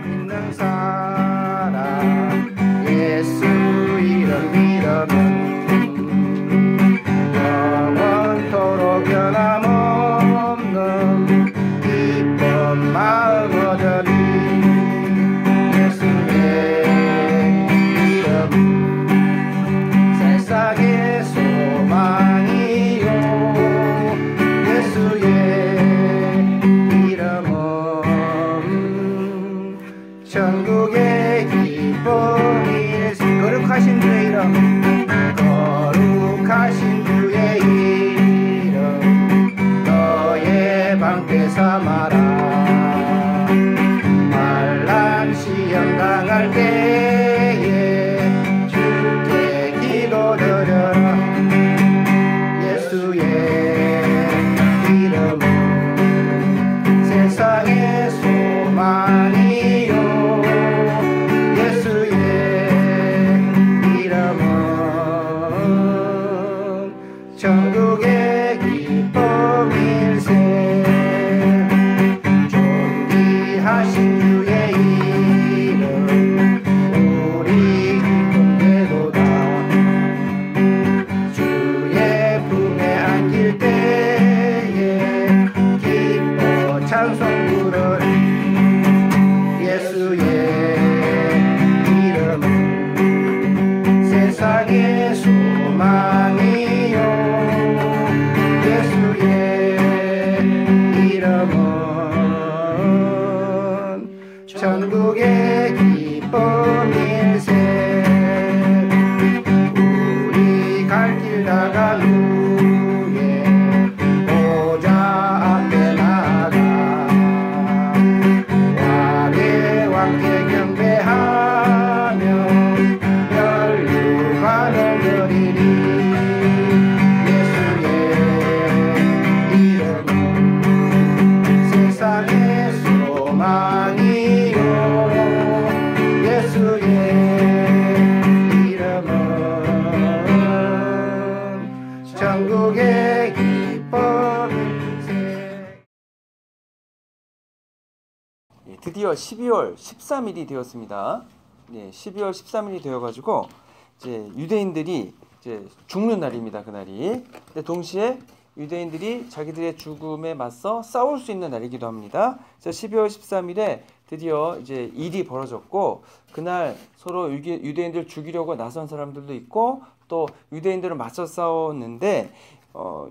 믿는 사람 예수 이름 믿으면 영원토록 변함없는 기쁜 마음 얻으리. 예수의 이름 세상의 소망이요. 예수의 이름은 천국의 기쁨일세. 거룩하신 주의 이름, 거룩하신 주의 이름 너의 방패 삼아라. 환난 시험 당할 때에 주께 기도드려라. 예수의 이름은 세상의 소망이요. 예수의 이름은 천국의 기쁨일세. 존귀하신 주의 이름 우리 기쁨되도다. 주의 품에 안길 때에 기뻐 찬송 부르리. 예수의 이름은 세상의 소망이요. 예수의 이름은 천국의 기쁨일세. 우리 갈 길 나간 후에 보좌 앞에 나가 왕의 왕께 경배하며 혈육관을 드리리. 예수의 이름은 세상의 소망이요. 예수의 이름은 천국의 기쁨일세. 드디어 12월 13일이 되었습니다. 12월 13일이 되어가지고 이제 유대인들이 이제 죽는 날입니다. 그날이. 근데 동시에 유대인들이 자기들의 죽음에 맞서 싸울 수 있는 날이기도 합니다. 그래서 12월 13일에 드디어 이제 일이 벌어졌고, 그날 서로 유대인들 죽이려고 나선 사람들도 있고, 또 유대인들을 맞서 싸웠는데,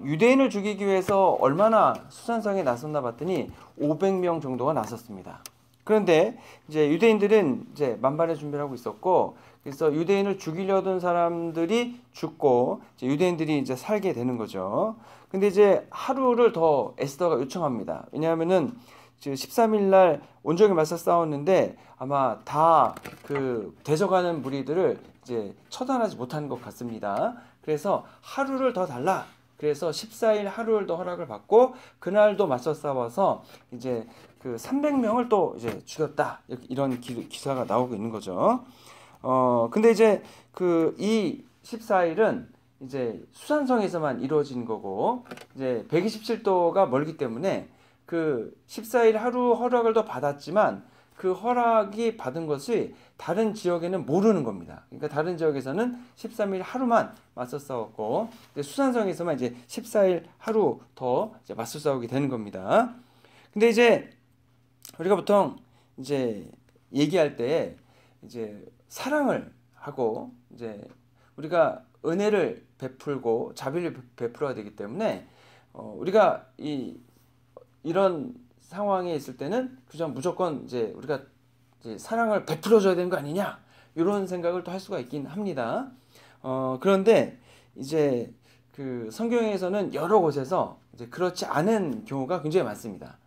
유대인을 죽이기 위해서 얼마나 수산성에 나섰나 봤더니 500명 정도가 나섰습니다. 그런데 이제 유대인들은 이제 만반의 준비를 하고 있었고, 그래서 유대인을 죽이려던 사람들이 죽고 이제 유대인들이 이제 살게 되는 거죠. 근데 이제 하루를 더 에스더가 요청합니다. 왜냐하면은 13일 날 온종일 맞서 싸웠는데 아마 다 그 대적하는 무리들을 이제 처단하지 못하는 것 같습니다. 그래서 하루를 더 달라. 그래서 14일 하루를 더 허락을 받고 그날도 맞서 싸워서 이제 그 300명을 또 이제 죽였다. 이런 기사가 나오고 있는 거죠. 근데 이제 그 이 14일은 이제 수산성에서만 이루어진 거고, 이제 127도가 멀기 때문에 그 14일 하루 허락을 더 받았지만 그 허락이 받은 것이 다른 지역에는 모르는 겁니다. 그러니까 다른 지역에서는 13일 하루만 맞서 싸웠고, 수산성에서만 이제 14일 하루 더 이제 맞서 싸우게 되는 겁니다. 근데 이제 우리가 보통 이제 얘기할 때 이제 사랑을 하고 이제 우리가 은혜를 베풀고 자비를 베풀어야 되기 때문에 우리가 이런 상황에 있을 때는 그저 무조건 이제 우리가 이제 사랑을 베풀어줘야 되는 거 아니냐, 이런 생각을 또 할 수가 있긴 합니다. 그런데 이제 그 성경에서는 여러 곳에서 이제 그렇지 않은 경우가 굉장히 많습니다.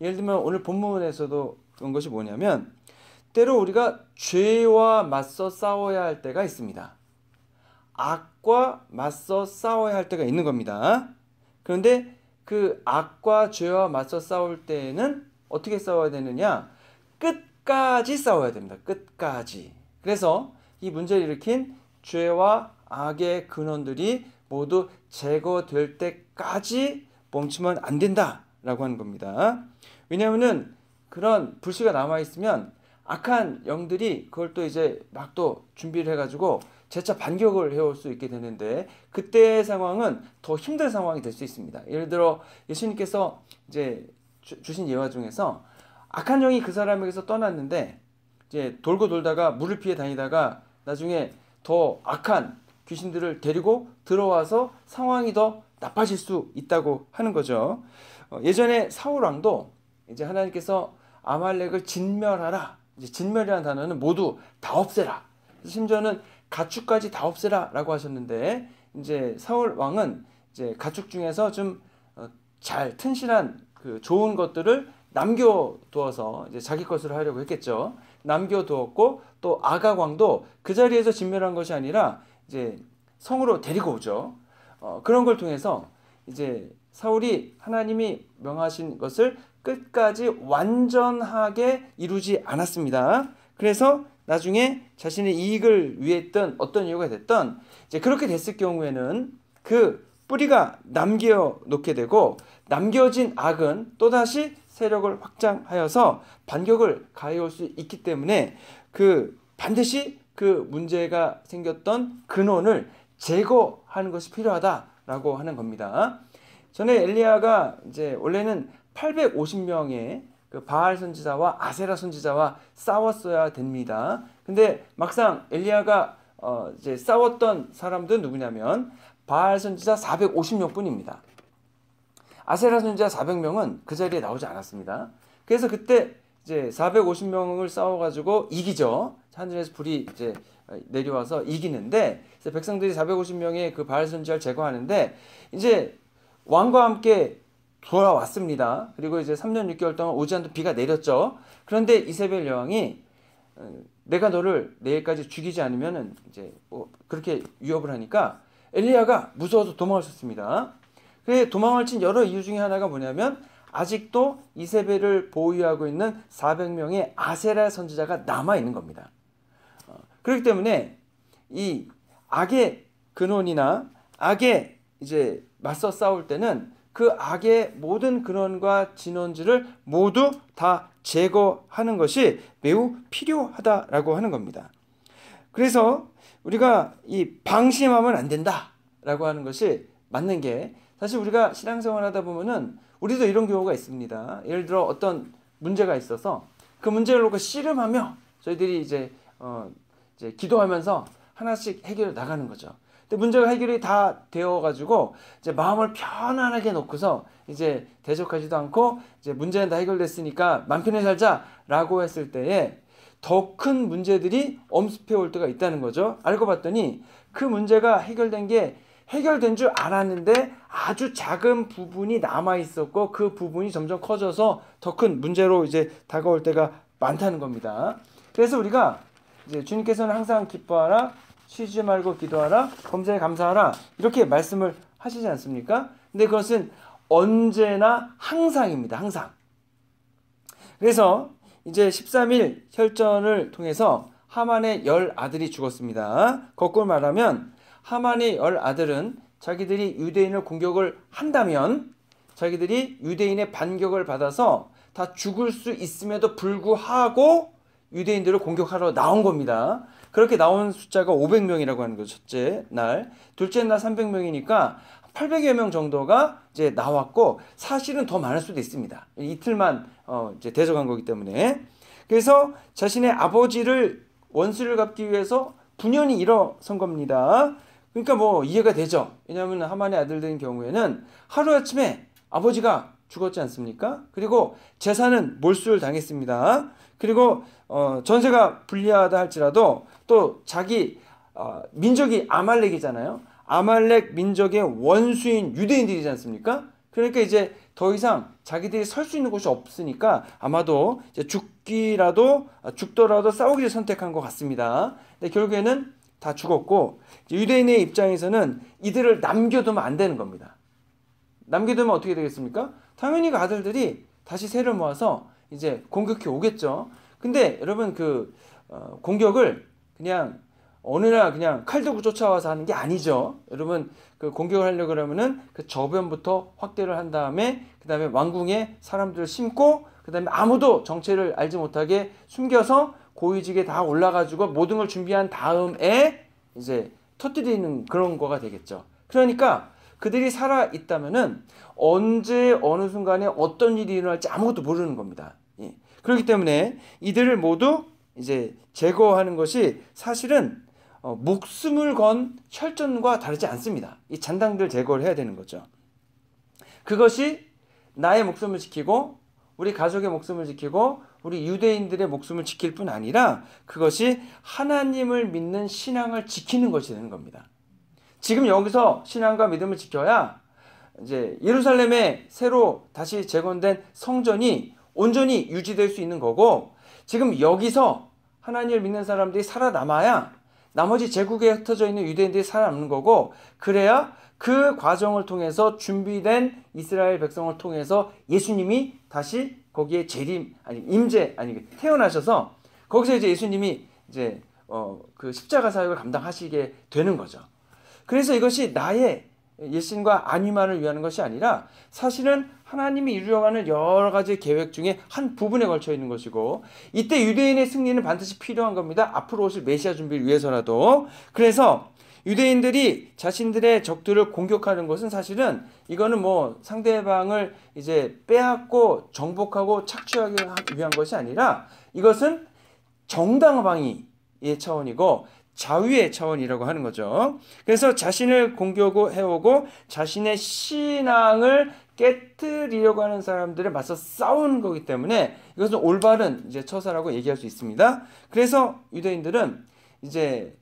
예를 들면 오늘 본문에서도 그런 것이 뭐냐면, 때로 우리가 죄와 맞서 싸워야 할 때가 있습니다. 악과 맞서 싸워야 할 때가 있는 겁니다. 그런데 그 악과 죄와 맞서 싸울 때는 어떻게 싸워야 되느냐? 끝까지 싸워야 됩니다. 끝까지. 그래서 이 문제를 일으킨 죄와 악의 근원들이 모두 제거될 때까지 멈추면 안 된다라고 하는 겁니다. 왜냐하면은 그런 불씨가 남아있으면 악한 영들이 그걸 또 이제 막 또 준비를 해가지고 재차 반격을 해올 수 있게 되는데 그때의 상황은 더 힘든 상황이 될 수 있습니다. 예를 들어 예수님께서 이제 주신 예화 중에서 악한 영이 그 사람에게서 떠났는데 이제 돌고 돌다가 물을 피해 다니다가 나중에 더 악한 귀신들을 데리고 들어와서 상황이 더 나빠질 수 있다고 하는 거죠. 예전에 사울 왕도 이제 하나님께서 아말렉을 진멸하라. 이제 진멸이라는 단어는 모두 다 없애라. 심지어는 가축까지 다 없애라라고 하셨는데 이제 사울 왕은 이제 가축 중에서 좀 잘 튼실한 그 좋은 것들을 남겨두어서 이제 자기 것으로 하려고 했겠죠. 남겨두었고 또 아각 왕도 그 자리에서 진멸한 것이 아니라 이제 성으로 데리고 오죠. 그런 걸 통해서 이제 사울이 하나님이 명하신 것을 끝까지 완전하게 이루지 않았습니다. 그래서 나중에 자신의 이익을 위했던 어떤 이유가 됐던 이제 그렇게 됐을 경우에는 그 뿌리가 남겨놓게 되고 남겨진 악은 또다시 세력을 확장하여서 반격을 가해올 수 있기 때문에 그 반드시 그 문제가 생겼던 근원을 제거하는 것이 필요하다라고 하는 겁니다. 전에 엘리야가 이제 원래는 850명의 그 바알 선지자와 아세라 선지자와 싸웠어야 됩니다. 근데 막상 엘리야가 이제 싸웠던 사람들은 누구냐면 바알 선지자 450명 뿐입니다. 아세라 선지자 400명은 그 자리에 나오지 않았습니다. 그래서 그때 이제 450명을 싸워가지고 이기죠. 하늘에서 불이 이제 내려와서 이기는데 백성들이 450명의 그 바알 선지자를 제거하는데 이제 왕과 함께 돌아왔습니다. 그리고 이제 3년 6개월 동안 오지 않던 비가 내렸죠. 그런데 이세벨 여왕이 내가 너를 내일까지 죽이지 않으면은 이제 그렇게 위협을 하니까 엘리야가 무서워서 도망쳤습니다. 그래 도망을 친 여러 이유 중에 하나가 뭐냐면 아직도 이세벨을 보유하고 있는 400명의 아세라 선지자가 남아 있는 겁니다. 그렇기 때문에 이 악의 근원이나 악에 이제 맞서 싸울 때는 그 악의 모든 근원과 진원지를 모두 다 제거하는 것이 매우 필요하다라고 하는 겁니다. 그래서 우리가 이 방심하면 안 된다라고 하는 것이 맞는 게 사실 우리가 신앙생활 하다 보면은 우리도 이런 경우가 있습니다. 예를 들어 어떤 문제가 있어서 그 문제를 놓고 씨름하며 저희들이 이제 기도하면서 하나씩 해결해 나가는 거죠. 근데 문제가 해결이 다 되어가지고 이제 마음을 편안하게 놓고서 이제 대적하지도 않고 이제 문제는 다 해결됐으니까 맘 편히 살자라고 했을 때에 더 큰 문제들이 엄습해 올 때가 있다는 거죠. 알고 봤더니 그 문제가 해결된 줄 알았는데 아주 작은 부분이 남아 있었고 그 부분이 점점 커져서 더 큰 문제로 이제 다가올 때가 많다는 겁니다. 그래서 우리가 이제 주님께서는 항상 기뻐하라, 쉬지 말고 기도하라, 범사에 감사하라 이렇게 말씀을 하시지 않습니까? 근데 그것은 언제나 항상입니다. 항상. 그래서 이제 13일 혈전을 통해서 하만의 10아들이 죽었습니다. 거꾸로 말하면 하만의 10아들은 자기들이 유대인을 공격을 한다면 자기들이 유대인의 반격을 받아서 다 죽을 수 있음에도 불구하고 유대인들을 공격하러 나온 겁니다. 그렇게 나온 숫자가 500명이라고 하는 거죠. 첫째 날. 둘째 날 300명이니까 800여 명 정도가 이제 나왔고 사실은 더 많을 수도 있습니다. 이틀만 이제 대적한 거기 때문에. 그래서 자신의 아버지를 원수를 갚기 위해서 분연히 일어선 겁니다. 그러니까 뭐 이해가 되죠. 왜냐하면 하만의 아들들인 경우에는 하루아침에 아버지가 죽었지 않습니까? 그리고 재산은 몰수를 당했습니다. 그리고 전세가 불리하다 할지라도 또 자기 민족이 아말렉이잖아요. 아말렉 민족의 원수인 유대인들이지 않습니까? 그러니까 이제 더 이상 자기들이 설 수 있는 곳이 없으니까 아마도 이제 죽더라도 싸우기를 선택한 것 같습니다. 근데 결국에는 다 죽었고 유대인의 입장에서는 이들을 남겨두면 안 되는 겁니다. 남겨두면 어떻게 되겠습니까? 당연히 그 아들들이 다시 세를 모아서 이제 공격해 오겠죠. 근데 여러분 그 공격을 그냥 어느 날 그냥 칼 들고 쫓아와서 하는 게 아니죠. 여러분 그 공격을 하려고 그러면은 그 저변부터 확대를 한 다음에 그 다음에 왕궁에 사람들을 심고 그다음에 아무도 정체를 알지 못하게 숨겨서 고위직에 다 올라가지고 모든 걸 준비한 다음에 이제 터뜨리는 그런 거가 되겠죠. 그러니까 그들이 살아 있다면은 언제 어느 순간에 어떤 일이 일어날지 아무것도 모르는 겁니다. 예. 그렇기 때문에 이들을 모두 이제 제거하는 것이 사실은 목숨을 건 혈전과 다르지 않습니다. 이 잔당들 제거를 해야 되는 거죠. 그것이 나의 목숨을 지키고 우리 가족의 목숨을 지키고 우리 유대인들의 목숨을 지킬 뿐 아니라 그것이 하나님을 믿는 신앙을 지키는 것이 되는 겁니다. 지금 여기서 신앙과 믿음을 지켜야 이제 예루살렘에 새로 다시 재건된 성전이 온전히 유지될 수 있는 거고, 지금 여기서 하나님을 믿는 사람들이 살아남아야 나머지 제국에 흩어져 있는 유대인들이 살아남는 거고, 그래야 그 과정을 통해서 준비된 이스라엘 백성을 통해서 예수님이 다시 거기에 태어나셔서 거기서 이제 예수님이 이제 그 십자가 사역을 감당하시게 되는 거죠. 그래서 이것이 나의 예신과 안위만을 위한 것이 아니라 사실은 하나님이 이루어가는 여러 가지 계획 중에 한 부분에 걸쳐 있는 것이고, 이때 유대인의 승리는 반드시 필요한 겁니다. 앞으로 오실 메시아 준비를 위해서라도. 그래서 유대인들이 자신들의 적들을 공격하는 것은 사실은 이거는 뭐 상대방을 이제 빼앗고 정복하고 착취하기 위한 것이 아니라 이것은 정당 방위의 차원이고 자위의 차원이라고 하는 거죠. 그래서 자신을 공격해오고 자신의 신앙을 깨뜨리려고 하는 사람들을 맞서 싸우는 거기 때문에 이것은 올바른 이제 처사라고 얘기할 수 있습니다. 그래서 유대인들은 이제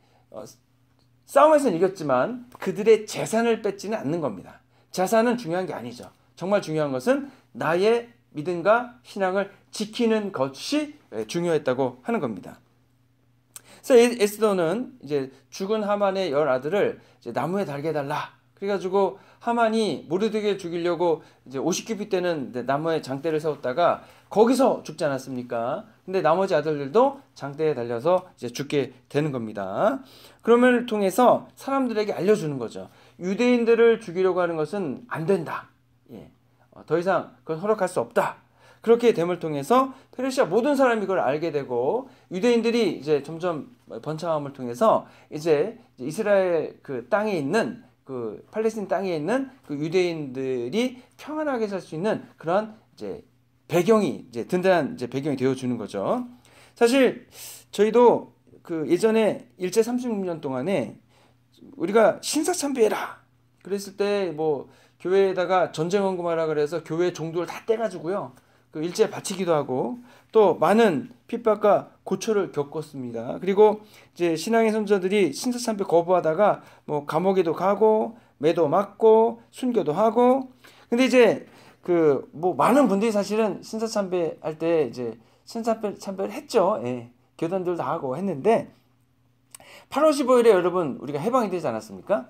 싸움에서는 이겼지만 그들의 재산을 뺏지는 않는 겁니다. 재산은 중요한 게 아니죠. 정말 중요한 것은 나의 믿음과 신앙을 지키는 것이 중요했다고 하는 겁니다. 그래서 에스더는 이제 죽은 하만의 10아들을 이제 나무에 달게 해달라. 그래가지고 하만이 모르드게를 죽이려고 이제 50규빗 되는 나무에 장대를 세웠다가 거기서 죽지 않았습니까? 근데 나머지 아들들도 장대에 달려서 이제 죽게 되는 겁니다. 그러면을 통해서 사람들에게 알려주는 거죠. 유대인들을 죽이려고 하는 것은 안 된다. 예. 더 이상 그건 허락할 수 없다. 그렇게 됨을 통해서 페르시아 모든 사람이 그걸 알게 되고 유대인들이 이제 점점 번창함을 통해서 이제 이스라엘 그 땅에 있는 그 팔레스틴 땅에 있는 그 유대인들이 평안하게 살 수 있는 그런 이제 배경이 이제 든든한 이제 배경이 되어 주는 거죠. 사실 저희도 그 예전에 일제 36년 동안에 우리가 신사참배해라 그랬을 때 뭐 교회에다가 전쟁헌금하라 그래서 교회 종도를 다 떼가지고요 그 일제에 바치기도 하고 또 많은 핍박과 고초를 겪었습니다. 그리고 이제 신앙의 선조들이 신사참배 거부하다가 뭐 감옥에도 가고 매도 맞고 순교도 하고. 근데 이제 그 뭐 많은 분들이 사실은 신사참배 할 때 이제 신사참배를 했죠. 예. 교단들도 하고 했는데 8월 15일에 여러분 우리가 해방이 되지 않았습니까?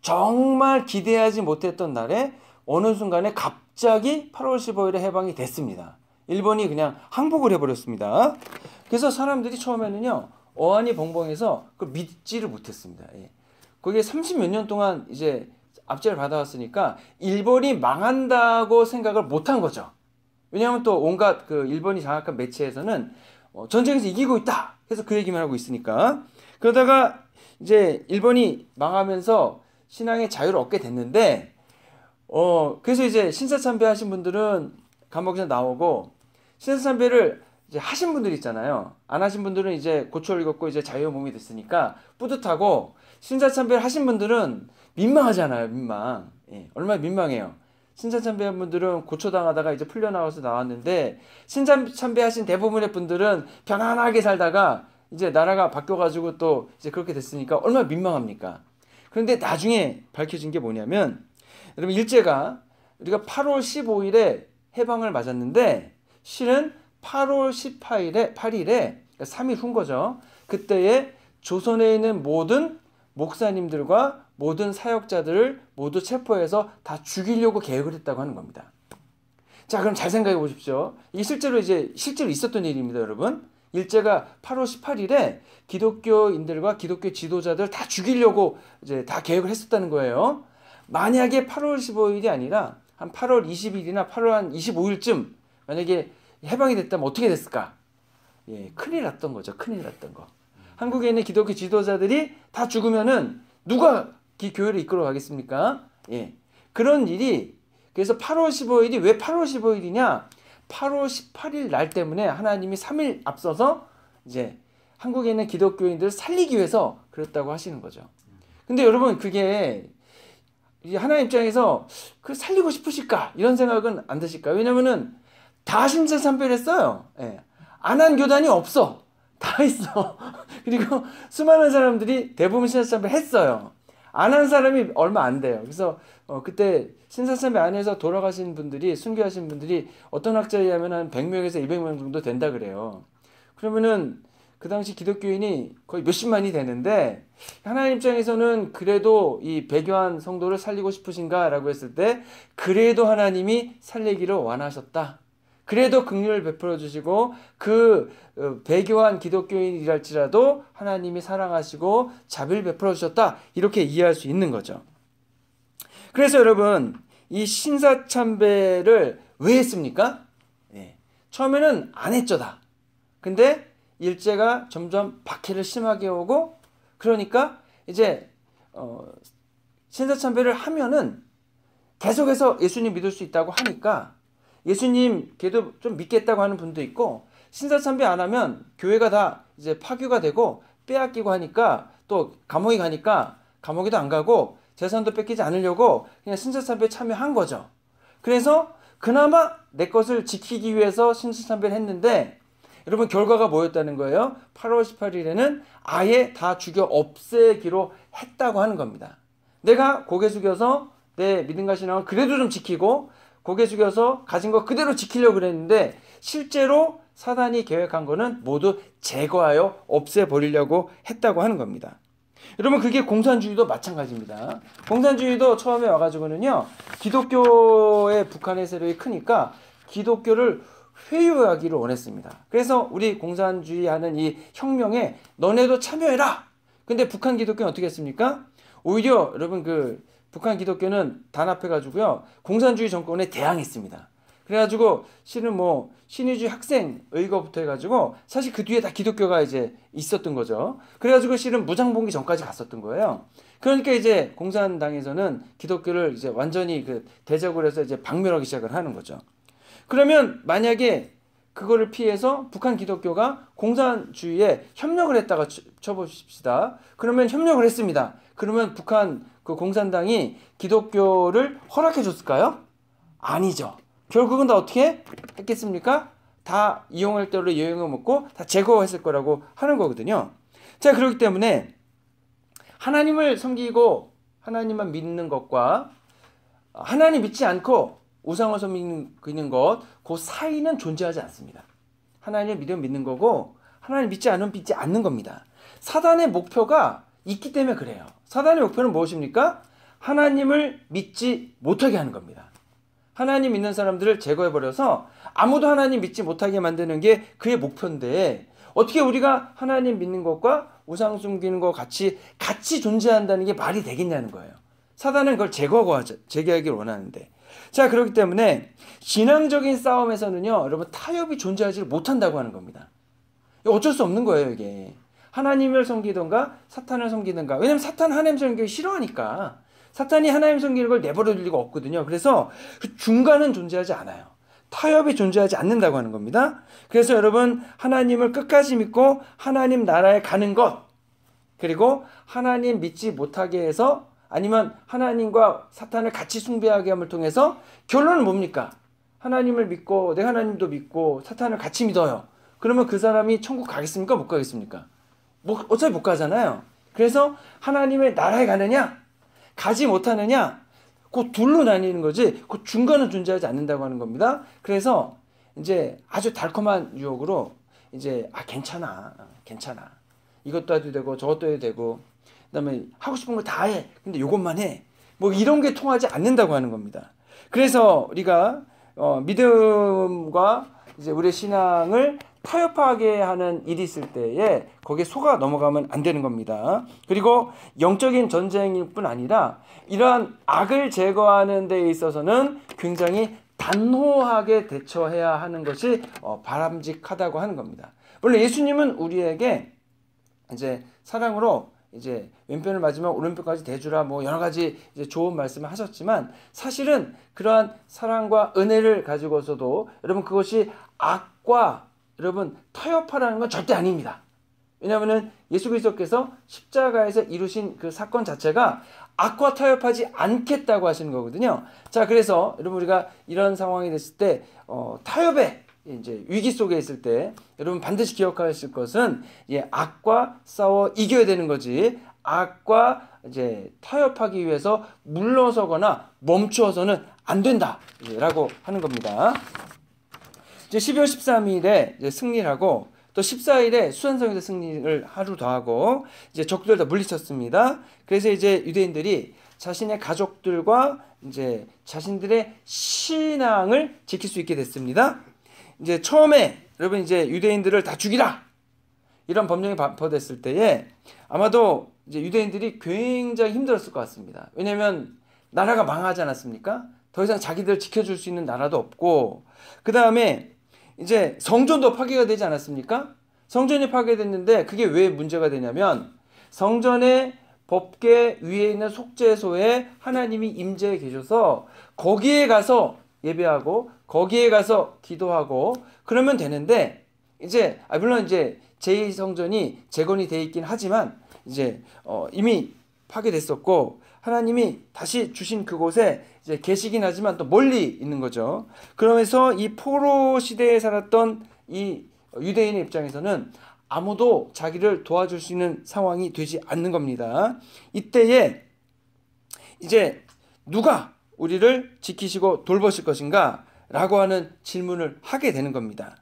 정말 기대하지 못했던 날에 어느 순간에 갑자기 8월 15일에 해방이 됐습니다. 일본이 그냥 항복을 해버렸습니다. 그래서 사람들이 처음에는요 어안이 벙벙해서 그걸 믿지를 못했습니다. 예. 거기에 30몇 년 동안 이제 압제를 받아왔으니까 일본이 망한다고 생각을 못한 거죠. 왜냐하면 또 온갖 그 일본이 장악한 매체에서는 전쟁에서 이기고 있다 해서 그 얘기만 하고 있으니까. 그러다가 이제 일본이 망하면서 신앙의 자유를 얻게 됐는데 그래서 이제 신사참배 하신 분들은 감옥에서 나오고 신사참배를 이제 하신 분들 있잖아요. 안 하신 분들은 이제 고초를 겪고 이제 자유의 몸이 됐으니까 뿌듯하고, 신사참배를 하신 분들은 민망하잖아요. 민망. 예, 얼마나 민망해요. 신사참배한 분들은 고초당하다가 이제 풀려나와서 나왔는데 신사참배 하신 대부분의 분들은 편안하게 살다가 이제 나라가 바뀌어가지고 또 이제 그렇게 됐으니까 얼마나 민망합니까? 그런데 나중에 밝혀진 게 뭐냐면, 여러분 일제가 우리가 8월 15일에 해방을 맞았는데 실은 8월 8일에 그러니까 3일 후인 거죠. 그때에 조선에 있는 모든 목사님들과 모든 사역자들을 모두 체포해서 다 죽이려고 계획을 했다고 하는 겁니다. 자, 그럼 잘 생각해 보십시오. 이게 실제로 있었던 일입니다, 여러분. 일제가 8월 18일에 기독교인들과 기독교 지도자들 다 죽이려고 이제 다 계획을 했었다는 거예요. 만약에 8월 15일이 아니라 한 8월 20일이나 8월 한 25일쯤 만약에 해방이 됐다면 어떻게 됐을까? 예, 큰일 났던 거죠. 큰일 났던 거. 한국에 있는 기독교 지도자들이 다 죽으면은 누가 이 교회를 이끌어 가겠습니까? 예. 그런 일이 그래서 8월 15일이 왜 8월 15일이냐? 8월 18일 날 때문에 하나님이 3일 앞서서 이제 한국에 있는 기독교인들을 살리기 위해서 그랬다고 하시는 거죠. 근데 여러분 그게 하나님 입장에서 그 살리고 싶으실까? 이런 생각은 안 드실까요? 왜냐면은 다 신사참배했어요. 예. 안 한 교단이 없어. 다 있어. 그리고 수많은 사람들이 대부분 신사참배 했어요. 안 한 사람이 얼마 안 돼요. 그래서 그때 신사참배 안에서 돌아가신 분들이 순교하신 분들이 어떤 학자에 의하면 한 100명에서 200명 정도 된다 그래요. 그러면은 그 당시 기독교인이 거의 몇십만이 되는데 하나님 입장에서는 그래도 이 배교한 성도를 살리고 싶으신가 라고 했을 때 그래도 하나님이 살리기를 원하셨다. 그래도 긍휼을 베풀어 주시고 그 배교한 기독교인이랄지라도 하나님이 사랑하시고 자비를 베풀어 주셨다. 이렇게 이해할 수 있는 거죠. 그래서 여러분 이 신사참배를 왜 했습니까? 네. 처음에는 안 했죠 다. 근데 일제가 점점 박해를 심하게 오고 그러니까 이제 신사참배를 하면은 계속해서 예수님 믿을 수 있다고 하니까 예수님 걔도 좀 믿겠다고 하는 분도 있고 신사참배 안 하면 교회가 다 이제 파교가 되고 빼앗기고 하니까 또 감옥에 가니까 감옥에도 안 가고 재산도 뺏기지 않으려고 그냥 신사참배에 참여한 거죠. 그래서 그나마 내 것을 지키기 위해서 신사참배를 했는데 여러분 결과가 뭐였다는 거예요? 8월 18일에는 아예 다 죽여 없애기로 했다고 하는 겁니다. 내가 고개 숙여서 내 믿음과 신앙을 그래도 좀 지키고 고개 숙여서 가진 거 그대로 지키려고 그랬는데 실제로 사단이 계획한 거는 모두 제거하여 없애버리려고 했다고 하는 겁니다. 여러분 그게 공산주의도 마찬가지입니다. 공산주의도 처음에 와가지고는요 기독교의 북한의 세력이 크니까 기독교를 회유하기를 원했습니다. 그래서 우리 공산주의 하는 이 혁명에 너네도 참여해라. 근데 북한 기독교는 어떻게 했습니까? 오히려 여러분 그 북한 기독교는 단합해가지고요 공산주의 정권에 대항했습니다. 그래가지고 실은 뭐 신의주의 학생 의거부터 해가지고 사실 그 뒤에 다 기독교가 이제 있었던 거죠. 그래가지고 실은 무장봉기 전까지 갔었던 거예요. 그러니까 이제 공산당에서는 기독교를 이제 완전히 그 대적을 해서 이제 박멸하기 시작을 하는 거죠. 그러면 만약에 그거를 피해서 북한 기독교가 공산주의에 협력을 했다가 쳐보십시다. 그러면 협력을 했습니다. 그러면 북한 그 공산당이 기독교를 허락해 줬을까요? 아니죠. 결국은 다 어떻게 했겠습니까? 다 이용할 대로 여행을 먹고 다 제거했을 거라고 하는 거거든요. 자, 그렇기 때문에 하나님을 섬기고 하나님만 믿는 것과 하나님 믿지 않고 우상을 섬기는 것, 그 사이는 존재하지 않습니다. 하나님을 믿는 거고 하나님 믿지 않으면 믿지 않는 겁니다. 사단의 목표가 있기 때문에 그래요. 사단의 목표는 무엇입니까? 하나님을 믿지 못하게 하는 겁니다. 하나님 믿는 사람들을 제거해버려서 아무도 하나님 믿지 못하게 만드는 게 그의 목표인데 어떻게 우리가 하나님 믿는 것과 우상 숨기는 것 같이 존재한다는 게 말이 되겠냐는 거예요. 사단은 그걸 제거하기를 원하는데. 자, 그렇기 때문에 신앙적인 싸움에서는요, 여러분 타협이 존재하지 못한다고 하는 겁니다. 어쩔 수 없는 거예요, 이게. 하나님을 섬기던가 사탄을 섬기던가. 왜냐면 사탄은 하나님 섬기기 싫어하니까. 사탄이 하나님 섬기는 걸 내버려 둘 리가 없거든요. 그래서 그 중간은 존재하지 않아요. 타협이 존재하지 않는다고 하는 겁니다. 그래서 여러분 하나님을 끝까지 믿고 하나님 나라에 가는 것, 그리고 하나님 믿지 못하게 해서 아니면 하나님과 사탄을 같이 숭배하게 함을 통해서 결론은 뭡니까? 하나님을 믿고 내 하나님도 믿고 사탄을 같이 믿어요. 그러면 그 사람이 천국 가겠습니까? 못 가겠습니까? 어차피 못 가잖아요. 그래서 하나님의 나라에 가느냐 가지 못하느냐 그 둘로 나뉘는 거지 그 중간은 존재하지 않는다고 하는 겁니다. 그래서 이제 아주 달콤한 유혹으로 이제 괜찮아 이것도 해도 되고 저것도 해도 되고 그다음에 하고 싶은 거 다 해. 근데 이것만 해. 뭐 이런 게 통하지 않는다고 하는 겁니다. 그래서 우리가 믿음과 이제 우리의 신앙을 타협하게 하는 일이 있을 때에 거기에 속아 넘어가면 안 되는 겁니다. 그리고 영적인 전쟁일 뿐 아니라 이러한 악을 제거하는 데 있어서는 굉장히 단호하게 대처해야 하는 것이 바람직하다고 하는 겁니다. 물론 예수님은 우리에게 이제 사랑으로 이제 왼편을 맞으면 오른편까지 대주라 뭐 여러 가지 이제 좋은 말씀을 하셨지만 사실은 그러한 사랑과 은혜를 가지고서도 여러분 그것이 악과 여러분 타협하라는 건 절대 아닙니다. 왜냐하면은 예수 그리스도께서 십자가에서 이루신 그 사건 자체가 악과 타협하지 않겠다고 하시는 거거든요. 자, 그래서 여러분 우리가 이런 상황이 됐을 때 타협의 이제 위기 속에 있을 때 여러분 반드시 기억하실 것은 악과 싸워 이겨야 되는 거지 악과 이제 타협하기 위해서 물러서거나 멈추어서는 안 된다라고 하는 겁니다. 이제 12월 13일에 이제 승리를 하고 또 14일에 수산성에서 승리를 하루 더 하고 이제 적들을 다 물리쳤습니다. 그래서 이제 유대인들이 자신의 가족들과 이제 자신들의 신앙을 지킬 수 있게 됐습니다. 이제 처음에 여러분 이제 유대인들을 다 죽이라 이런 법령이 발표됐을 때에 아마도 이제 유대인들이 굉장히 힘들었을 것 같습니다. 왜냐하면 나라가 망하지 않았습니까? 더 이상 자기들 지켜줄 수 있는 나라도 없고 그 다음에 이제 성전도 파괴가 되지 않았습니까? 성전이 파괴됐는데 그게 왜 문제가 되냐면 성전의 법궤 위에 있는 속죄소에 하나님이 임재해 계셔서 거기에 가서 예배하고 거기에 가서 기도하고 그러면 되는데 이제 물론 이제 제2성전이 재건이 돼 있긴 하지만 이제 이미 파괴됐었고 하나님이 다시 주신 그곳에 이제 계시긴 하지만 또 멀리 있는 거죠. 그러면서 이 포로 시대에 살았던 이 유대인의 입장에서는 아무도 자기를 도와줄 수 있는 상황이 되지 않는 겁니다. 이때에 이제 누가 우리를 지키시고 돌보실 것인가? 라고 하는 질문을 하게 되는 겁니다.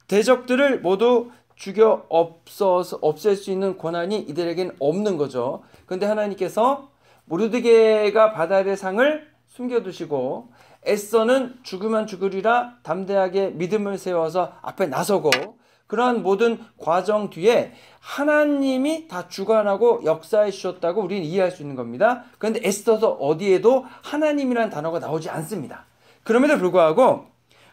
대적들을 모두 죽여 없앨 수 있는 권한이 이들에게는 없는 거죠. 그런데 하나님께서 모르드게가 받아야 될 상을 숨겨두시고 애써는 죽으면 죽으리라 담대하게 믿음을 세워서 앞에 나서고 그러한 모든 과정 뒤에 하나님이 다 주관하고 역사해 주셨다고 우리는 이해할 수 있는 겁니다. 그런데 애써서 어디에도 하나님이라는 단어가 나오지 않습니다. 그럼에도 불구하고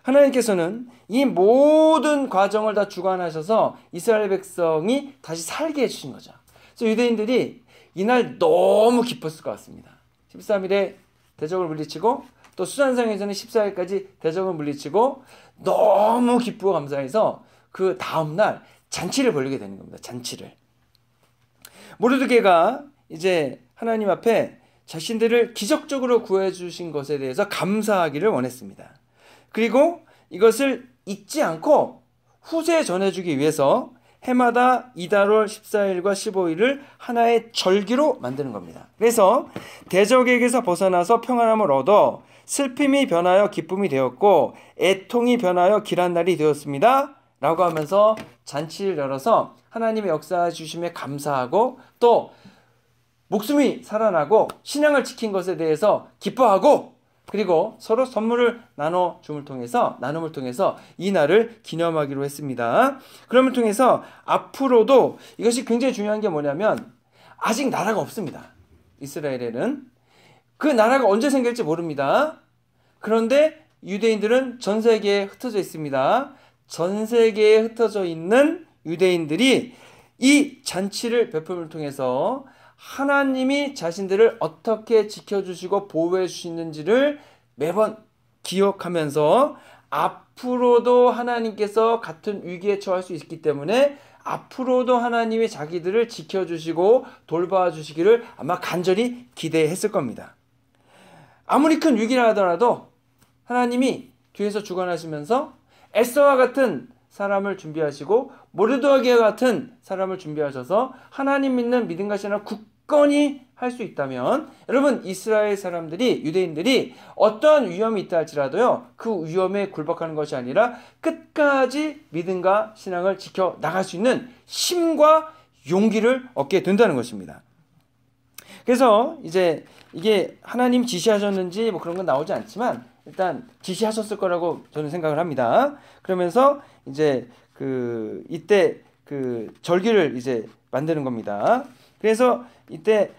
하나님께서는 이 모든 과정을 다 주관하셔서 이스라엘 백성이 다시 살게 해주신 거죠. 그래서 유대인들이 이날 너무 기뻤을 것 같습니다. 13일에 대적을 물리치고 또 수산성에서는 14일까지 대적을 물리치고 너무 기쁘고 감사해서 그 다음날 잔치를 벌이게 되는 겁니다. 잔치를. 모르드게가 이제 하나님 앞에 자신들을 기적적으로 구해주신 것에 대해서 감사하기를 원했습니다. 그리고 이것을 잊지 않고 후세에 전해주기 위해서 해마다 이달월 14일과 15일을 하나의 절기로 만드는 겁니다. 그래서 대적에게서 벗어나서 평안함을 얻어 슬픔이 변하여 기쁨이 되었고 애통이 변하여 길한 날이 되었습니다. 라고 하면서 잔치를 열어서 하나님의 역사 주심에 감사하고 또 목숨이 살아나고 신앙을 지킨 것에 대해서 기뻐하고 그리고 서로 선물을 나눔을 통해서 이 날을 기념하기로 했습니다. 그럼을 통해서 앞으로도 이것이 굉장히 중요한 게 뭐냐면 아직 나라가 없습니다. 이스라엘에는 그 나라가 언제 생길지 모릅니다. 그런데 유대인들은 전 세계에 흩어져 있습니다. 전 세계에 흩어져 있는 유대인들이 이 잔치를 베풀음을 통해서 하나님이 자신들을 어떻게 지켜주시고 보호해 주시는지를 매번 기억하면서 앞으로도 하나님께서 같은 위기에 처할 수 있기 때문에 앞으로도 하나님이 자기들을 지켜주시고 돌봐주시기를 아마 간절히 기대했을 겁니다. 아무리 큰 위기라 하더라도 하나님이 뒤에서 주관하시면서 에스더와 같은 사람을 준비하시고 모르드게와 같은 사람을 준비하셔서 하나님 믿는 믿음과 신앙을 굳건히 할 수 있다면 여러분 이스라엘 사람들이 유대인들이 어떠한 위험이 있다 할지라도요 그 위험에 굴복하는 것이 아니라 끝까지 믿음과 신앙을 지켜 나갈 수 있는 힘과 용기를 얻게 된다는 것입니다. 그래서 이제 이게 하나님 지시하셨는지 뭐 그런 건 나오지 않지만 일단 지시하셨을 거라고 저는 생각을 합니다. 그러면서 이제 이때 절기를 이제 만드는 겁니다. 그래서 이때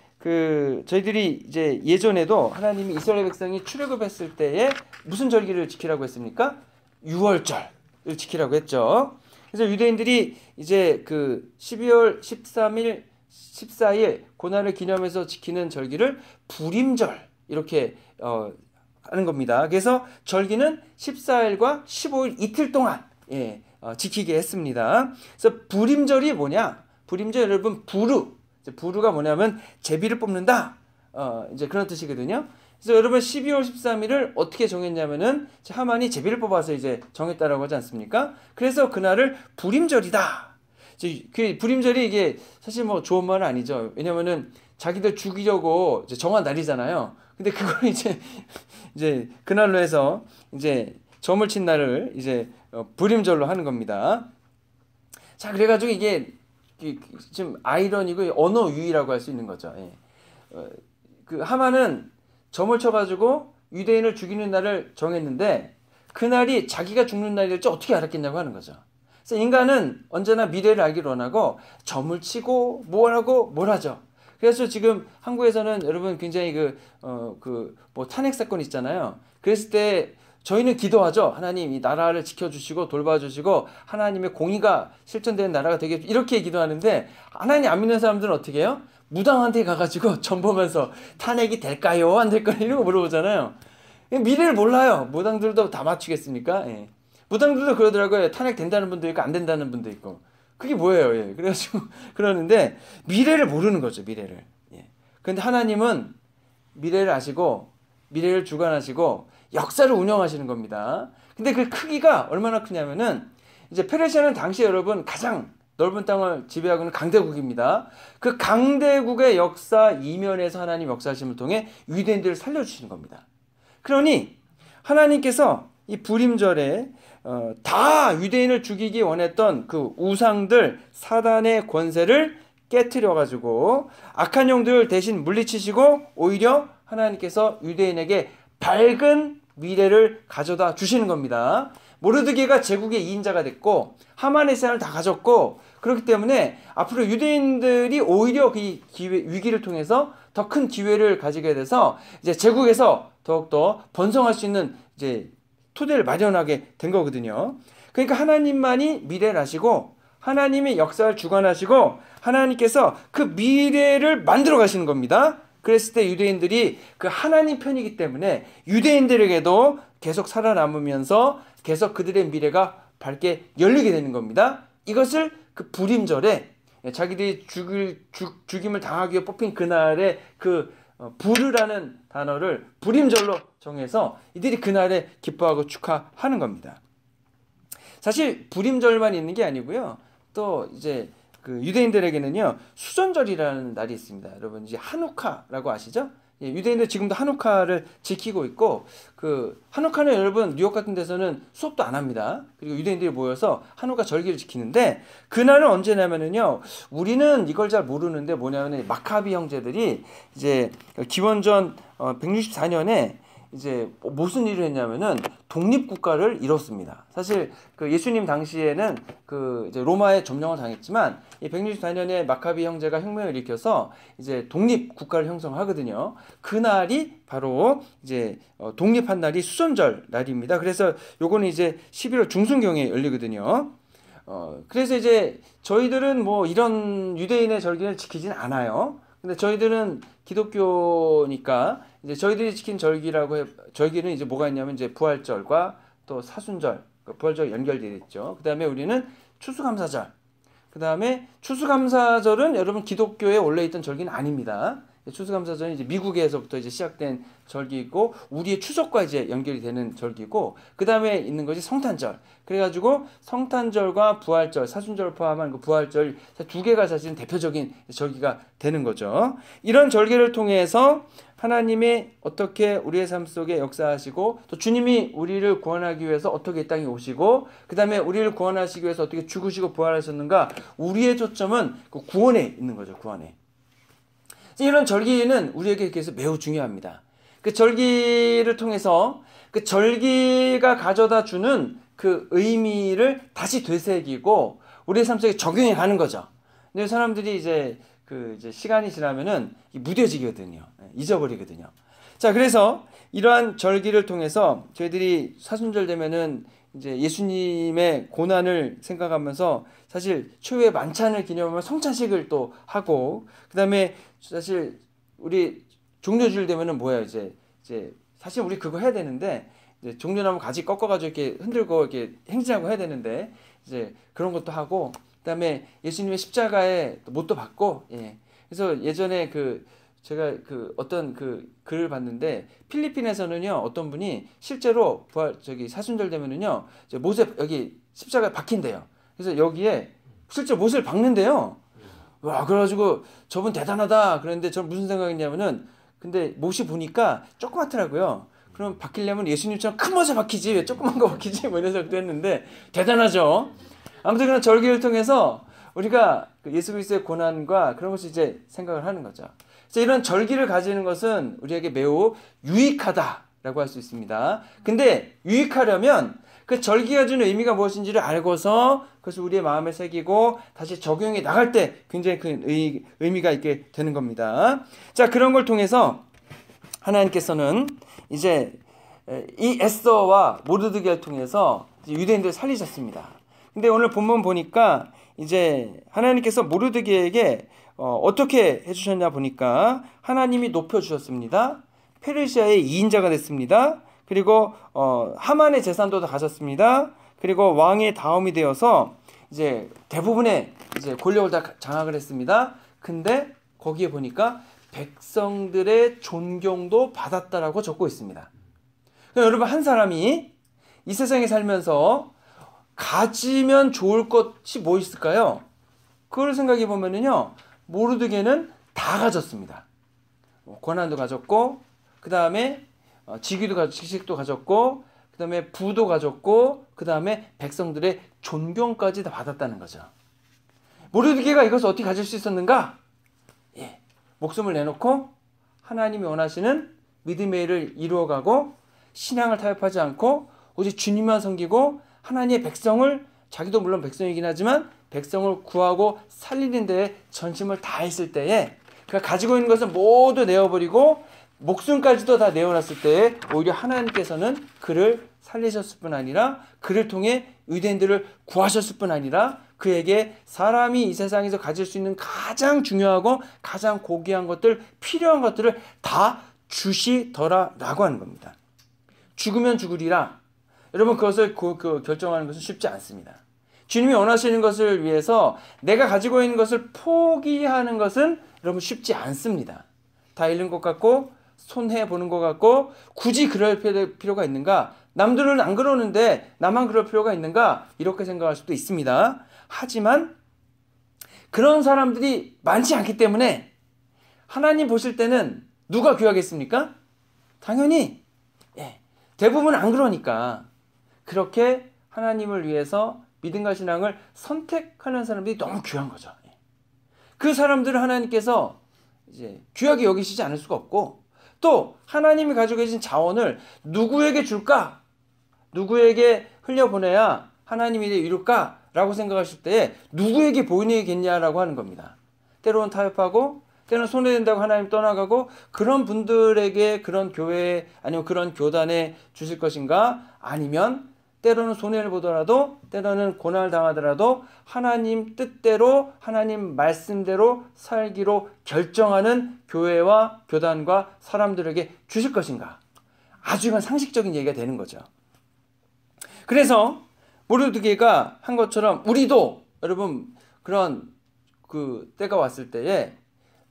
저희들이 이제 예전에도 하나님이 이스라엘 백성이 출애굽했을 때에 무슨 절기를 지키라고 했습니까? 유월절을 지키라고 했죠. 그래서 유대인들이 이제 12월 13일, 14일 고난을 기념해서 지키는 절기를 불임절 이렇게 하는 겁니다. 그래서 절기는 14일과 15일 이틀 동안 지키게 했습니다. 그래서 불임절이 뭐냐? 불임절 여러분 부르가 뭐냐면 제비를 뽑는다. 이제 그런 뜻이거든요. 그래서 여러분 12월 13일을 어떻게 정했냐면은 하만이 제비를 뽑아서 이제 정했다라고 하지 않습니까? 그래서 그날을 불임절이다. 그 불임절이 이게 사실 뭐 좋은 말은 아니죠. 왜냐면은 자기들 죽이려고 이제 정한 날이잖아요. 근데 그걸 이제 그날로 해서 이제 점을 친 날을 이제 불임절로 하는 겁니다. 자, 그래가지고 이게 좀 아이러니고 언어 유희라고 할 수 있는 거죠. 그 하만은 점을 쳐가지고 유대인을 죽이는 날을 정했는데 그날이 자기가 죽는 날일 줄 어떻게 알았겠냐고 하는 거죠. 그래서 인간은 언제나 미래를 알기를 원하고 점을 치고 뭘 하죠. 그래서 지금 한국에서는 여러분 굉장히 뭐 탄핵 사건 있잖아요. 그랬을 때 저희는 기도하죠. 하나님 이 나라를 지켜주시고 돌봐주시고 하나님의 공의가 실천되는 나라가 되게 이렇게 기도하는데 하나님 안 믿는 사람들은 어떻게 해요? 무당한테 가가지고 점 보면서 탄핵이 될까요? 안 될까요? 이런 거 물어보잖아요. 미래를 몰라요. 무당들도 다 맞추겠습니까? 무당들도 그러더라고요. 탄핵 된다는 분도 있고 안 된다는 분도 있고. 그게 뭐예요? 그래가지고 그러는데 미래를 모르는 거죠. 미래를. 그런데 하나님은 미래를 아시고 미래를 주관하시고 역사를 운영하시는 겁니다. 근데 그 크기가 얼마나 크냐면은 이제 페르시아는 당시 여러분 가장 넓은 땅을 지배하고 있는 강대국입니다. 그 강대국의 역사 이면에서 하나님 역사하심을 통해 유대인들을 살려주시는 겁니다. 그러니 하나님께서 이 불임절에 다 유대인을 죽이기 원했던 그 우상들 사단의 권세를 깨트려가지고 악한 영들 대신 물리치시고 오히려 하나님께서 유대인에게 밝은 미래를 가져다 주시는 겁니다. 모르드게가 제국의 2인자가 됐고 하만의 세상을 다 가졌고 그렇기 때문에 앞으로 유대인들이 오히려 그 위기를 통해서 더 큰 기회를 가지게 돼서 이제 제국에서 더욱더 번성할 수 있는 이제 토대를 마련하게 된 거거든요. 그러니까 하나님만이 미래를 아시고 하나님의 역사를 주관하시고 하나님께서 그 미래를 만들어 가시는 겁니다. 그랬을 때 유대인들이 그 하나님 편이기 때문에 유대인들에게도 계속 살아남으면서 계속 그들의 미래가 밝게 열리게 되는 겁니다. 이것을 그 불임절에 자기들이 죽임을 당하기 위해 뽑힌 그날에 부르라는 단어를 불임절로 정해서 이들이 그날에 기뻐하고 축하하는 겁니다. 사실 불임절만 있는 게 아니고요. 또 이제 유대인들에게는요 수전절이라는 날이 있습니다. 여러분 이제 한우카라고 아시죠? 유대인들 지금도 한우카를 지키고 있고 한우카는 여러분 뉴욕 같은 데서는 수업도 안 합니다. 그리고 유대인들이 모여서 한우카 절기를 지키는데 그날은 언제냐면은요 우리는 이걸 잘 모르는데 뭐냐면 마카비 형제들이 이제 기원전 164년에 이제 무슨 일을 했냐면은 독립국가를 이뤘습니다. 사실 예수님 당시에는 이제 로마에 점령을 당했지만 이 164년에 마카비 형제가 혁명을 일으켜서 이제 독립국가를 형성하거든요. 그날이 바로 이제 독립한 날이 수전절 날입니다. 그래서 요거는 이제 11월 중순경에 열리거든요. 그래서 이제 저희들은 뭐 이런 유대인의 절기를 지키진 않아요. 근데 저희들은 기독교니까 이제 저희들이 지킨 절기는 이제 뭐가 있냐면 이제 부활절과 또 사순절, 부활절 연결되어 있죠. 그다음에 우리는 추수감사절. 그다음에 추수감사절은 여러분 기독교에 원래 있던 절기는 아닙니다. 추수감사절은 이제 미국에서부터 이제 시작된 절기고 우리의 추석과 이제 연결이 되는 절기고 그다음에 있는 것이 성탄절. 그래가지고 성탄절과 부활절, 사순절 포함한 그 부활절 두 개가 사실은 대표적인 절기가 되는 거죠. 이런 절기를 통해서 하나님이 어떻게 우리의 삶 속에 역사하시고 또 주님이 우리를 구원하기 위해서 어떻게 이 땅에 오시고 그 다음에 우리를 구원하시기 위해서 어떻게 죽으시고 부활하셨는가 우리의 초점은 그 구원에 있는 거죠. 구원에. 이런 절기는 우리에게 그래서 매우 중요합니다. 그 절기를 통해서 그 절기가 가져다 주는 그 의미를 다시 되새기고 우리의 삶 속에 적용해 가는 거죠. 근데 사람들이 이제 그 이제 시간이 지나면은 무뎌지거든요. 잊어버리거든요. 자, 그래서 이러한 절기를 통해서 저희들이 사순절 되면은 이제 예수님의 고난을 생각하면서 사실 초유의 만찬을 기념하면 성찬식을 또 하고, 그다음에 사실 우리 종려주일 되면은 뭐야, 이제 사실 우리 그거 해야 되는데, 이제 종려나무 가지 꺾어가지고 이렇게 흔들고 이렇게 행진하고 해야 되는데, 이제 그런 것도 하고, 그다음에 예수님의 십자가에 못도 받고, 예. 그래서 예전에 제가 어떤 글을 봤는데, 필리핀에서는요 어떤 분이 실제로 사순절 되면은요 이제 못에 여기 십자가에 박힌대요. 그래서 여기에 실제 못을 박는데요. 와, 그래가지고 저분 대단하다 그랬는데 저는 무슨 생각했냐면은, 근데 못이 보니까 조그맣더라고요. 그럼 박히려면 예수님처럼 큰 못에 박히지 왜 조그만 거 박히지, 뭐 이런 생각도 했는데 대단하죠. 아무튼 그런 절기를 통해서 우리가 예수 그리스도의 고난과 그런 것을 이제 생각을 하는 거죠. 그래서 이런 절기를 가지는 것은 우리에게 매우 유익하다라고 할 수 있습니다. 근데 유익하려면 그 절기가 주는 의미가 무엇인지를 알고서 그것을 우리의 마음에 새기고 다시 적용해 나갈 때 굉장히 큰 의미가 있게 되는 겁니다. 자, 그런 걸 통해서 하나님께서는 이제 이 에스더와 모르드게를 통해서 유대인들을 살리셨습니다. 근데 오늘 본문 보니까 이제 하나님께서 모르드게에게 어떻게 해주셨냐 보니까 하나님이 높여주셨습니다. 페르시아의 2인자가 됐습니다. 그리고 하만의 재산도 다 가졌습니다. 그리고 왕의 다음이 되어서 이제 대부분의 이제 권력을 다 장악을 했습니다. 근데 거기에 보니까 백성들의 존경도 받았다라고 적고 있습니다. 그러니까 여러분, 한 사람이 이 세상에 살면서 가지면 좋을 것이 뭐 있을까요? 그걸 생각해 보면은요, 모르드게는 다 가졌습니다. 권한도 가졌고, 그 다음에 지식도 가졌고, 그 다음에 부도 가졌고, 그 다음에 백성들의 존경까지 다 받았다는 거죠. 모르드게가 이것을 어떻게 가질 수 있었는가? 예, 목숨을 내놓고 하나님이 원하시는 믿음의 일을 이루어가고 신앙을 타협하지 않고 오직 주님만 섬기고 하나님의 백성을, 자기도 물론 백성이긴 하지만 백성을 구하고 살리는 데에 전심을 다했을 때에 그가 가지고 있는 것을 모두 내어버리고 목숨까지도 다 내어놨을 때에 오히려 하나님께서는 그를 살리셨을 뿐 아니라 그를 통해 유대인들을 구하셨을 뿐 아니라 그에게 사람이 이 세상에서 가질 수 있는 가장 중요하고 가장 고귀한 것들, 필요한 것들을 다 주시더라라고 하는 겁니다. 죽으면 죽으리라. 여러분, 그것을 결정하는 것은 쉽지 않습니다. 주님이 원하시는 것을 위해서 내가 가지고 있는 것을 포기하는 것은 여러분 쉽지 않습니다. 다 잃는 것 같고 손해보는 것 같고 굳이 그럴 필요가 있는가? 남들은 안 그러는데 나만 그럴 필요가 있는가? 이렇게 생각할 수도 있습니다. 하지만 그런 사람들이 많지 않기 때문에 하나님 보실 때는 누가 귀하겠습니까? 당연히 대부분 안 그러니까 그렇게 하나님을 위해서 믿음과 신앙을 선택하는 사람들이 너무 귀한 거죠. 그 사람들을 하나님께서 이제 귀하게 여기시지 않을 수가 없고, 또 하나님이 가지고 계신 자원을 누구에게 줄까? 누구에게 흘려보내야 하나님이 이룰까? 라고 생각하실 때 누구에게 보이겠냐라고 하는 겁니다. 때로는 타협하고 때로는 손해된다고 하나님 떠나가고, 그런 분들에게 그런 교회 아니면 그런 교단에 주실 것인가? 아니면 때로는 손해를 보더라도 때로는 고난을 당하더라도 하나님 뜻대로 하나님 말씀대로 살기로 결정하는 교회와 교단과 사람들에게 주실 것인가? 아주 이건 상식적인 얘기가 되는 거죠. 그래서 모르드게가 한 것처럼 우리도 여러분 그런 때가 왔을 때에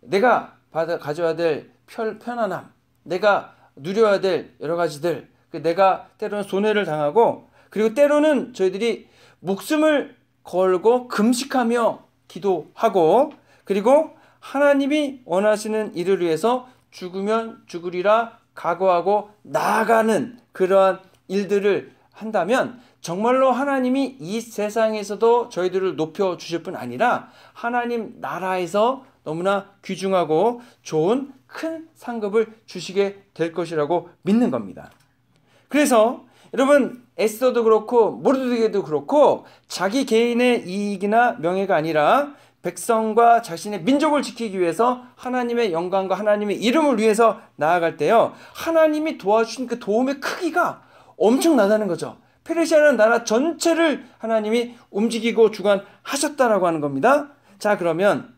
내가 가져야 될 편안함, 내가 누려야 될 여러 가지들, 내가 때로는 손해를 당하고 그리고 때로는 저희들이 목숨을 걸고 금식하며 기도하고 그리고 하나님이 원하시는 일을 위해서 죽으면 죽으리라 각오하고 나아가는 그러한 일들을 한다면 정말로 하나님이 이 세상에서도 저희들을 높여주실 뿐 아니라 하나님 나라에서 너무나 귀중하고 좋은 큰 상급을 주시게 될 것이라고 믿는 겁니다. 그래서 여러분, 에스더도 그렇고 모르드게도 그렇고 자기 개인의 이익이나 명예가 아니라 백성과 자신의 민족을 지키기 위해서 하나님의 영광과 하나님의 이름을 위해서 나아갈 때요, 하나님이 도와주신 그 도움의 크기가 엄청나다는 거죠. 페르시아라는 나라 전체를 하나님이 움직이고 주관하셨다라고 하는 겁니다. 자, 그러면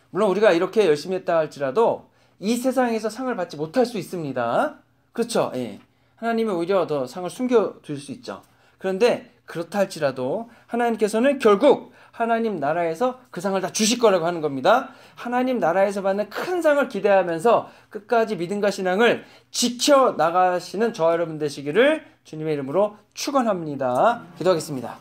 물론 우리가 이렇게 열심히 했다 할지라도 이 세상에서 상을 받지 못할 수 있습니다. 그렇죠? 예. 하나님이 오히려 더 상을 숨겨둘 수 있죠. 그런데 그렇다 할지라도 하나님께서는 결국 하나님 나라에서 그 상을 다 주실 거라고 하는 겁니다. 하나님 나라에서 받는 큰 상을 기대하면서 끝까지 믿음과 신앙을 지켜나가시는 저와 여러분 되시기를 주님의 이름으로 축원합니다. 기도하겠습니다.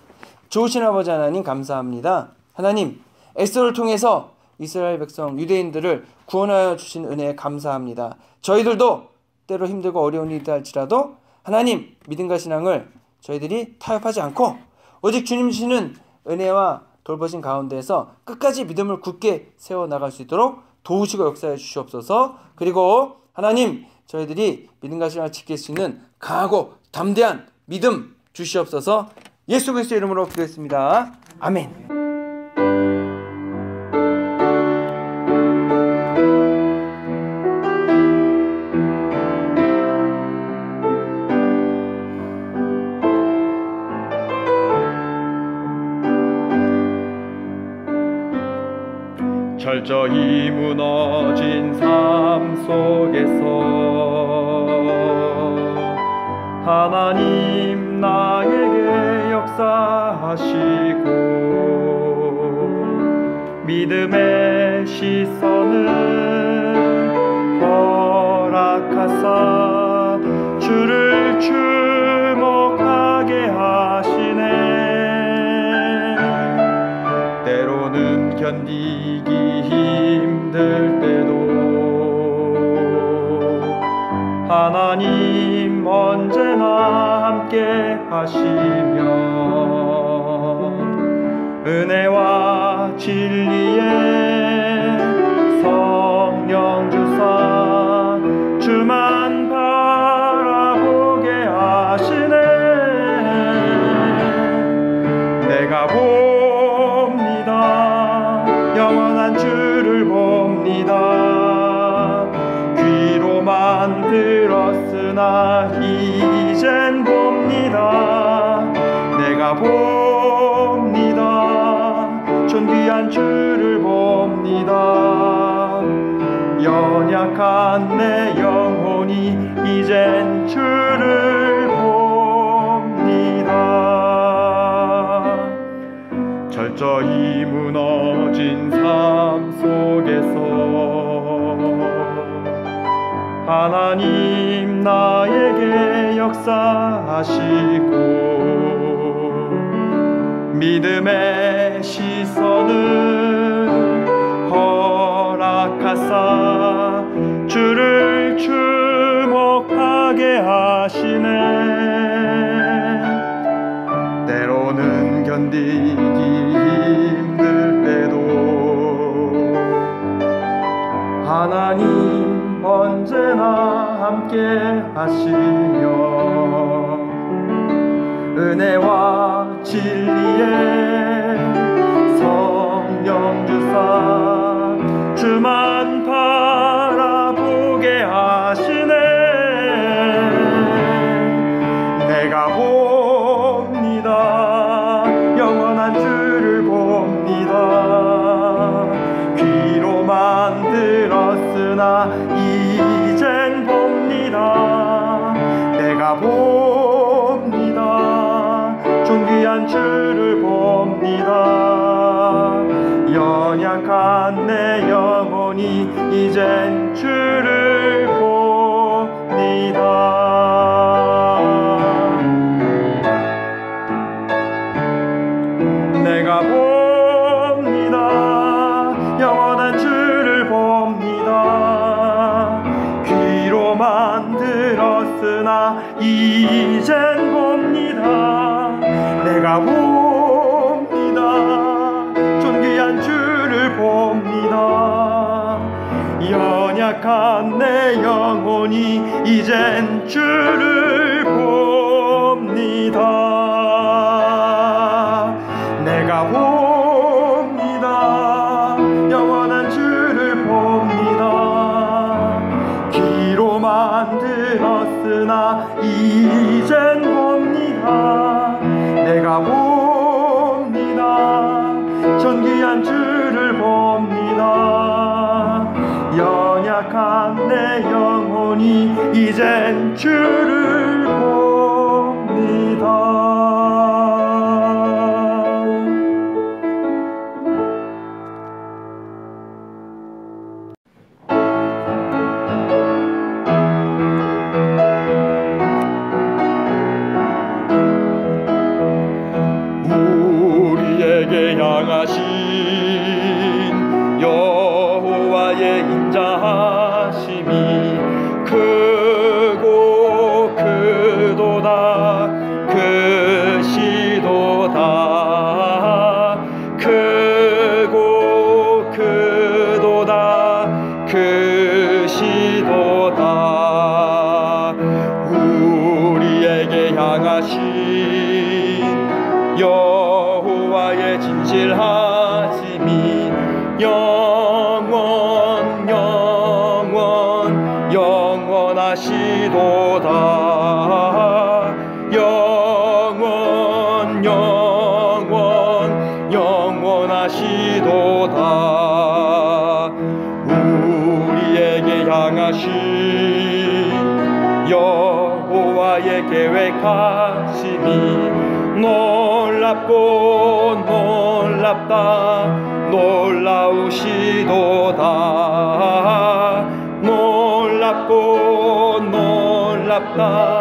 좋으신 아버지 하나님, 감사합니다. 하나님, 에스더를 통해서 이스라엘 백성 유대인들을 구원하여 주신 은혜에 감사합니다. 저희들도 때로 힘들고 어려운 일이다 할지라도 하나님 믿음과 신앙을 저희들이 타협하지 않고 오직 주님 주시는 은혜와 돌보신 가운데에서 끝까지 믿음을 굳게 세워나갈 수 있도록 도우시고 역사해 주시옵소서. 그리고 하나님, 저희들이 믿음과 신앙을 지킬 수 있는 강하고 담대한 믿음 주시옵소서. 예수 그리스도의 이름으로 기도했습니다. 아멘. 철저히 무너진 삶 속에서 하나님 나에게 역사하시고 믿음의 시선을 허락하사 주를 주목하게 하시네. 때로는 견디기 힘들 때도 하나님 언제나 함께 하시며 은혜와 진리의 성령 주사 주만 바라보게 하시네. 내가 영원한 주를 봅니다. 귀로만 들었으나 이젠 봅니다. 내가 봅니다. 존귀한 주를 봅니다. 연약한 내 영혼이 이젠 주를 봅니다. 철저히 무너진 삶 속에서 하나님 나에게 역사하시고 믿음의 시선을 허락하사 주를 주목하게 하시네. 때로는 견디기 힘들 때도 하나님 언제나 함께 하시며 은혜와 진리의 성령 주사 주만 바라보게 하시네. 내가 봅니다. 영원한 주를 봅니다. 귀로만 들었으나 이젠 봅니다. 내가 봅니다. 존귀한 주를 봅니다. 연약한 내 영혼이 이젠 주를 봅니다. 내가 봅니다. 영원한 주를 봅니다. 귀로만 들었으나 이젠 봅니다. 내가 봅니다. 존귀한 주를 봅니다. 연약한 내 영혼이 이젠 주를 봅니다. 내가 봅니다. 존귀한 주를 봅니다. 연약한 내 영혼이 이젠 주를 봅니다. 우리에게 향하신 여호와의 인자하심이 크고 크도다 크시도다 크고 크도다 크시도다. 우리에게 향하신 여호와의 진실하심이 영원하시도다. 영원하시도다. 우리에게 향하신 여호와의 계획하심이 놀랍고 놀랍다 놀라우시도다. 놀랍고 놀랍다